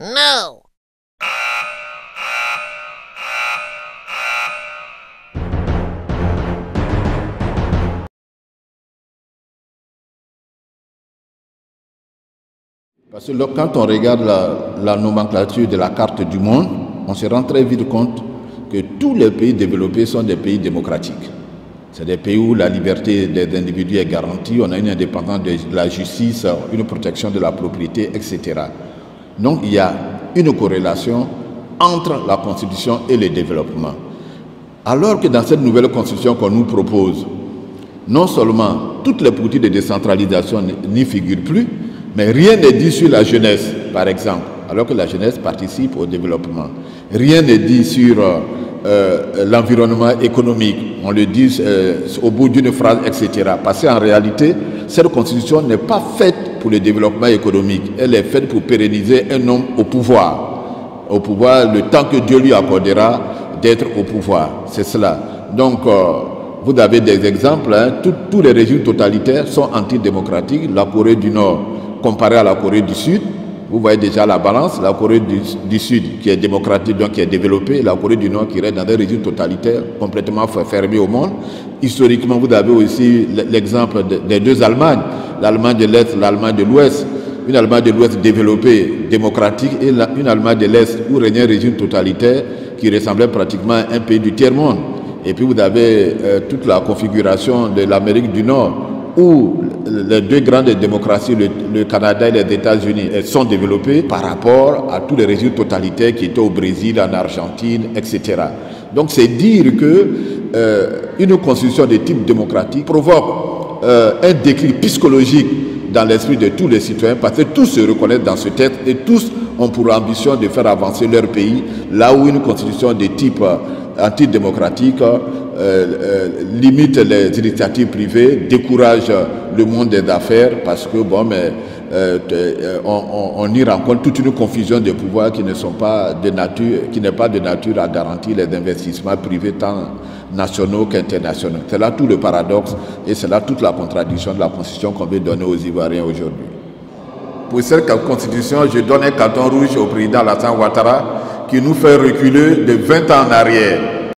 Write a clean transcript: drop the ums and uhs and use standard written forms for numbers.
No. Parce que quand on regarde la nomenclature de la carte du monde, on se rend très vite compte que tous les pays développés sont des pays démocratiques. C'est des pays où la liberté des individus est garantie, on a une indépendance de la justice, une protection de la propriété, etc. Donc il y a une corrélation entre la Constitution et le développement. Alors que dans cette nouvelle Constitution qu'on nous propose, non seulement toutes les politiques de décentralisation n'y figurent plus, mais rien n'est dit sur la jeunesse, par exemple, alors que la jeunesse participe au développement. Rien n'est dit sur l'environnement économique, on le dit au bout d'une phrase, etc. Parce qu'en réalité, cette constitution n'est pas faite pour le développement économique, elle est faite pour pérenniser un homme au pouvoir le temps que Dieu lui accordera d'être au pouvoir, c'est cela. Donc, vous avez des exemples, hein, tous les régimes totalitaires sont antidémocratiques, la Corée du Nord comparée à la Corée du Sud, vous voyez déjà la balance, la Corée du Sud qui est démocratique, donc qui est développée, la Corée du Nord qui reste dans des régimes totalitaires complètement fermés au monde. Historiquement, vous avez aussi l'exemple des deux Allemagnes, l'Allemagne de l'Est, l'Allemagne de l'Ouest, une Allemagne de l'Ouest développée, démocratique, et une Allemagne de l'Est où régnait un régime totalitaire qui ressemblait pratiquement à un pays du tiers-monde. Et puis vous avez toute la configuration de l'Amérique du Nord, où les deux grandes démocraties, le Canada et les États-Unis, sont développées par rapport à tous les régimes totalitaires qui étaient au Brésil, en Argentine, etc. Donc c'est dire que une constitution de type démocratique provoque un déclic psychologique dans l'esprit de tous les citoyens, parce que tous se reconnaissent dans ce texte et tous ont pour ambition de faire avancer leur pays, là où une constitution de type antidémocratique limite les initiatives privées, décourage le monde des affaires, parce que bon, mais on y rencontre toute une confusion de pouvoirs qui ne sont pas de nature, qui n'est pas de nature à garantir les investissements privés tant nationaux qu'internationaux. C'est là tout le paradoxe et c'est là toute la contradiction de la constitution qu'on veut donner aux Ivoiriens aujourd'hui. Pour cette constitution, je donne un carton rouge au président Alassane Ouattara qui nous fait reculer de 20 ans en arrière.